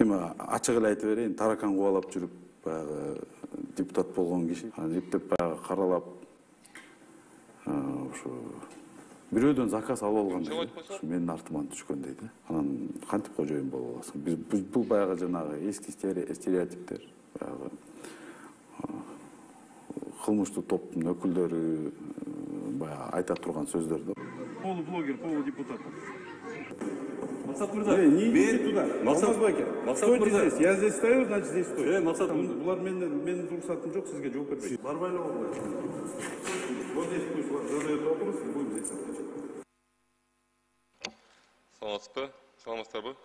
Эми ачык эле айтып берейин, таракан кубалап жүрүп баягы депутат болгон киши анан эптеп баягы каралап ошо бирөөдөн заказ алып алгандай ушу менин артыман түшкөн дейт. Анан кантип кожоюн болуп аласың? Биз бул баягы жанагы эски стереотиптер, баягы кылмыштуу топтун өкүлдөрү баягы айта турган сөздөр да. Полублогер, полудепутат. Максат Мырза, Не идите туда. Максат Стойте здесь. Я здесь стою, значит здесь стою. Максат Мырза. Булар менин рұқсатым жоқ, сізге жооп бербейт. Нормально болмайды. Вот здесь пусть задают вопросы, будем здесь отвечать. Саламатсызбы?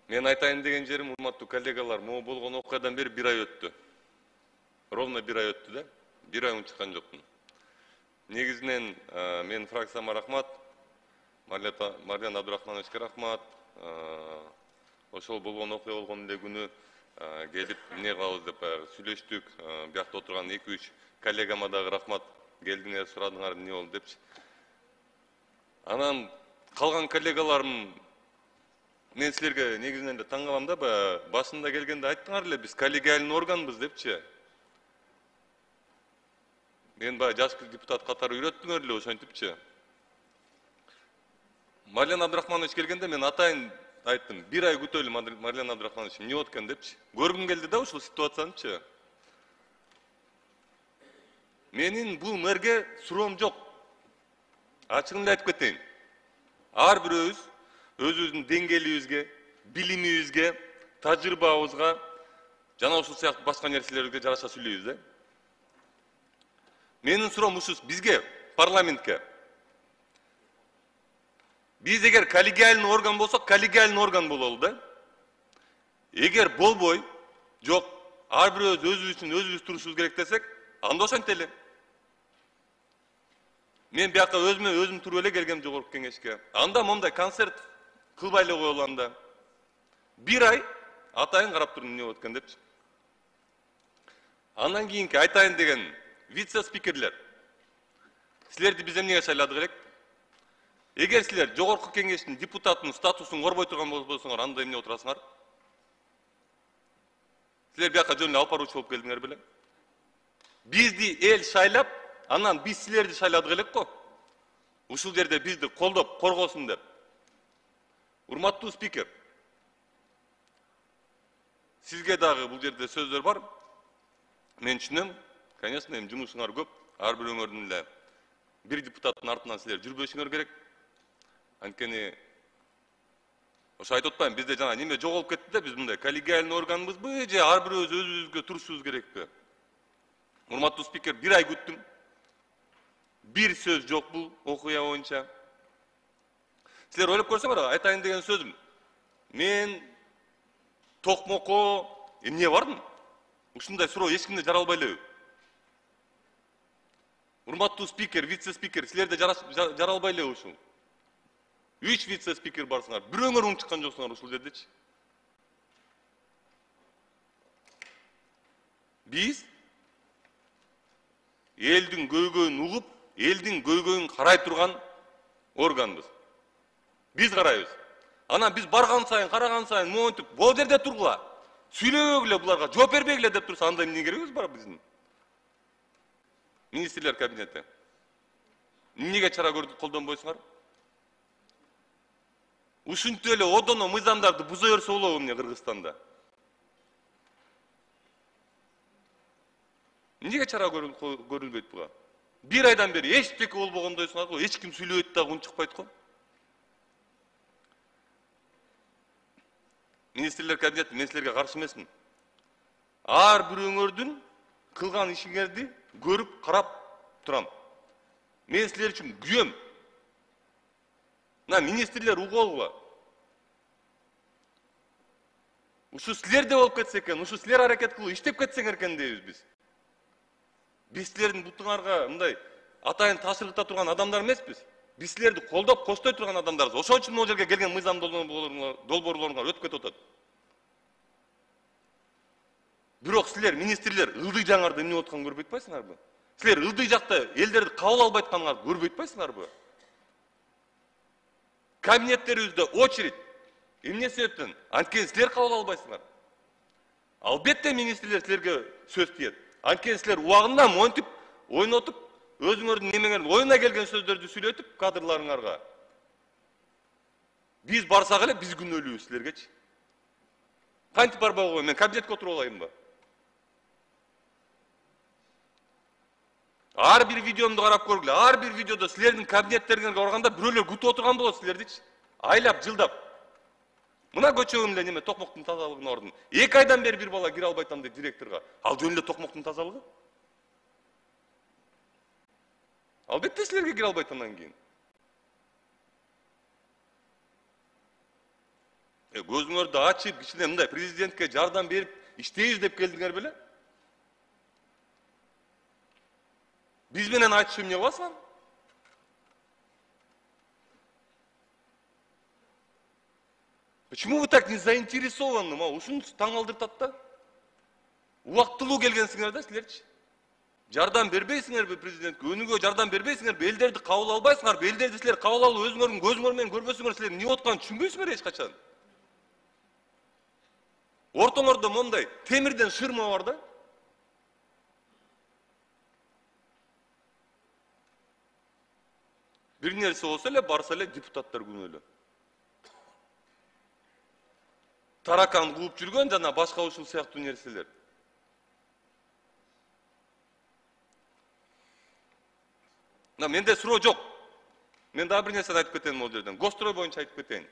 Мен айтайын деген жерим, урматтуу коллегалар, могу болгон окуядан бери 1 ай өттү. Ровно 1 ай өттү да. 1 ай унчуккан жокмун. Негизинен менин фракцияма рахмат. Марьян Абдурахмановичке рахмат. Ошол болгон окуя болгон эле күнү келип эмне кылабыз деп сүйлөштүк. Биякта отурган 2-3 коллегама дагы рахмат. Келдиңер, сурадыңар эмне болду депчи. Анан калган коллегаларым, мен силерге негизинен эле таң калам да, башында келгенде айттыңар эле, биз коллегиальный органбыз депчи. Мен жаш депутат катары үйрөттүңөр эле ошентипчи. Марьян Абдурахманович келгенде мен атайын айттым, 1 ай күтөлү Марьян Абдурахманович эмне болот экен депчи. Көргүм келди да ушул ситуациянычы. Менин бул мэрге суроом жок. Ачыгын эле айтып кетейин. Ар бирөөбүз өзүбүздүн деңгээлибизге, билимибизге, тажрыйбабызга жана ушул сыяктуу башка нерселерге жараша сүйлөйбүз да. Менин суроом ушул бизге, парламентке. Биз эгер коллегиальный орган болсок, коллегиальный орган бололу да. Эгер болбой, жок, ар бирөөбүз өзүбүз үчүн өзүбүз турушубуз керек десек, анда ошентели. Мен бияка өзүм туруп эле келгем жогорку кеңешке. Анда мондай концерт кылбай эле коелу анда. 1 ай атайын карап турдум эмне болот экен депчи. Андан кийинки айтайын деген вице-спикерлер. Силерди биз эмнеге шайладык элек? Эгер силер жогорку кеңештин депутатынын статусун корбой турган болсоңор, анда эмне отурасыңар? Силер бияка жөн эле алып баруучу болуп келдиңер беле? Бизди эл шайлап, анан биз силерди шайладык элек го. Ушул жерде бизди колдоп, коргосун деп. Урматтуу спикер. Сизге дагы бул жерде сөздөр бар. Мен түшүнөм, конечно, эми жумушуңар көп. Ар бирөөңөрдүн эле бир депутаттын артынан силер жүрбөшүңөр керек. Анткени ошо айтып атпайм, бизде жана неме жоголуп кетти да, биз мындай коллегиальный органбызбы же ар бирөөбүз өзүбүзгө турушубуз керекпи? Урматтуу спикер, 1 ай күттүм. Бир сөз жок бул окуя боюнча. Силер ойлоп көрсөңөр, айтайын деген сөзүм. Мен токмокко эмне бардым? Ушундай суроо эч кимде жара албай элеби? Урматтуу спикер, вице-спикер, силерде жара албай элеби ушул? 3 вице-спикер барсыңар, бирөөңөр унчуккан жоксуңар ушул жердечи. Биз элдин көйгөйүн угуп, элдин көйгөйүн карай турган органбыз. Биз карайбыз. Анан биз барган сайын, караган сайын, монтип, бул жерде тургула. Сүйлөбөгүлө буларга, жооп бербегиле деп турса, анда эмне керегибиз бар биздин? Министрлер кабинети. Эмнеге чара колдонбойсуңар? Ушинтип эле одоно мыйзамдарды буза берсе болобу эмне Кыргызстанда? Эмнеге чара көрүлбөйт буга? 1 айдан бери эчтеке болбогондойсуңар го, эч ким сүйлөбөйт дагы унчукпайт го. Министрлер кабинети, мен силерге каршы эмесмин. Ар бирөөңөрдүн кылган ишиңерди көрүп, карап турам. Мен силер үчүн күйөм. Мына министрлер угулгула. Ушу силерде болуп кетсе экен, ушу силер аракет кылып иштеп кетсеңер экен дейбиз биз. Биз силердин бутуңарга мындай атайын ташырыкта турган адамдар эмеспиз. Биз силерди колдоп, костой турган адамдарбыз. Ошон үчүн могу жерге келген мыйзам долбоорлоруңар өтүп кетип атат. Бирок силер министрлер ылдый жаңарды эмне болуп атканын көрбөй атпайсыңарбы? Силер ылдый жакта элдерди кабыл албай атканыңарды көрбөй атпайсыңарбы? Кабинеттерибизде очередь. Эмне себептен? Анткени силер кабыл албайсыңар. Албетте министрлер силерге сөз тиет. Анткени силер убагында монтип, ойнотуп, өзүңөрдүн немеңердин оюна келген сөздөрдү сүйлөтүп кадрларыңарга. Биз барсак эле биз күнөөлүүбүз силергечи. Кантип барбай койгон? Мен кабинетке отуруп алайынбы? Ар бир видеомду карап көргүлө. Ар бир видеодо силердин кабинеттериңерге барганда бирөөлөр күтүп отурган болот силердичи. Айлап, жылдап. Мына көчөгүн эле неме токмоктун тазалыгына ордун. 2 айдан бери бир бала кире албай атам дейт директорго. Ал жөн эле токмоктун тазалыгы. Албетте силерге кире албайт андан кийин. Көзүңөрдү ачып, кичине мындай президентке жардам берип иштейбиз деп келдиңер беле? Биз менен айтышып эмне кыласыңар? Почему вы так не заинтересованы? Ушунусу таң алдыртат да. Убактылуу келгенсиңер да силерчи. Жардам бербейсиңерби президентке? Өнүгүүгө жардам бербейсиңерби? Элдерди кабыл албайсыңарбы? Элдерди силер кабыл алып өзүңөрдүн көзүңөр менен көрбөсөңөр силер эмне болуп атканын түшүнбөйсүңөр эч качан. Ортоңордо мондай темирден шырма бар да. Бир нерсе болсо эле барса эле депутаттар күнөөлүү. Таракан кууп жүргөн жана башка ушул сыяктуу нерселер. Менде суроо жок. Мен дагы бир нерсени айтып кетейин могул жерден. Гострой боюнча айтып кетейин.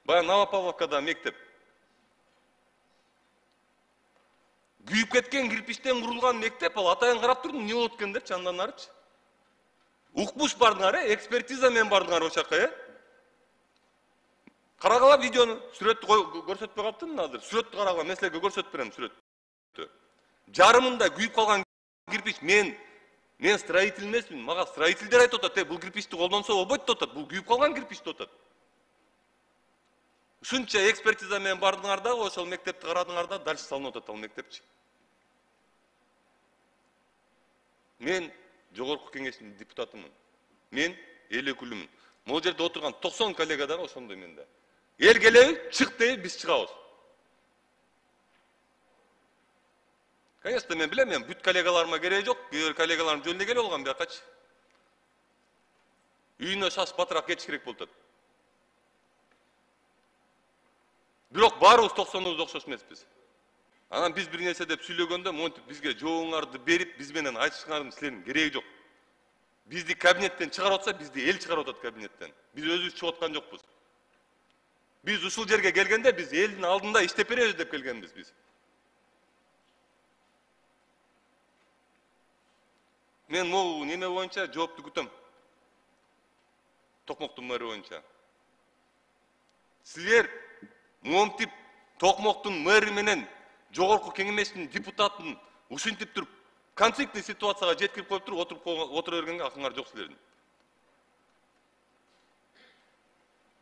Баягы Новопавловкада мектеп. Күйүп кеткен кирпичтен курулган мектеп, ал атайын карап турдум, эмне болот экендерчи андан арычы. Укмуш бардыңар, экспертиза менен бардыңар ошол жака, Карагыла видеону, сүрөттү көрсөтпөй калыптырмын азыр. Сүрөттү карагыла, мен силерге көрсөтүп берем сүрөттү. Жарымында күйүп калган кирпич, мен строитель эмесмин, мага строительдер айтып атат, бул кирпичти колдонсо болбойт деп атат, бул күйүп калган кирпич деп атат. Ушунча экспертиза менен бардыңар да, ошол мектепти карадыңар да, дальше салынып атат ал мектепчи. Мен жогорку кеңештин депутатымын. Мен эл өкүлүмүн. Могул жерде отурган 90 коллега дагы ошондой менде. Эл келеби, чык дейби, биз чыгабыз. Конечно, мен билем, мен бүт коллегаларыма кереги жок, кээ коллегаларым жөн эле келип алган биякачы. Үйүнө шаш батыраак кетиш керек болуп атат. Бирок баарыбыз 90-убуз окшош эмеспиз. Анан биз бир нерсе деп сүйлөгөндө, монтип бизге жообуңарды берип, биз менен айтышыңардын силердин кереги жок. Бизди кабинеттен чыгарып атса, бизди эл чыгарып атат кабинеттен. Биз өзүбүз чыгып аткан жокпуз. Биз ушул жерге келгенде, биз элдин алдында иштеп беребиз деп келгенбиз биз. Мен могу неме боюнча жоопту күтөм. Токмоктун мэри боюнча. Силер монтип Токмоктун мэри менен жогорку кеңештин депутатын ушинтип туруп, конфликтный ситуацияга жеткирип коюп туруп, отура бергенге акыңар жок силердин.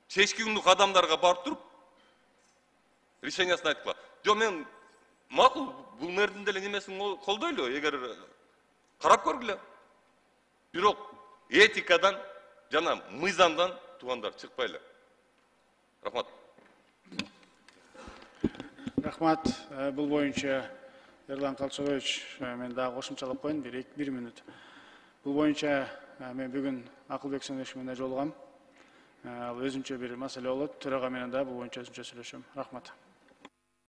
Чечки күндүк адамдарга барып туруп, решениясын айткыла. Жо мен макул бул мэрдин деле немесин колдойлу, эгер карап көргүлө. Бирок этикадан жана мыйзамдан туугандар чыкпайлы. Рахмат. Рахмат. Бул боюнча Эрлан Калчыбаевич, мен дагы кошумчалап коеюн, бир минут. Бул боюнча мен бүгүн Акылбек Сөнөшев менен жолугам. Ал өзүнчө бир маселе болот. Төрага менен да бул боюнча өзүнчө сүйлөшөм. Рахмат.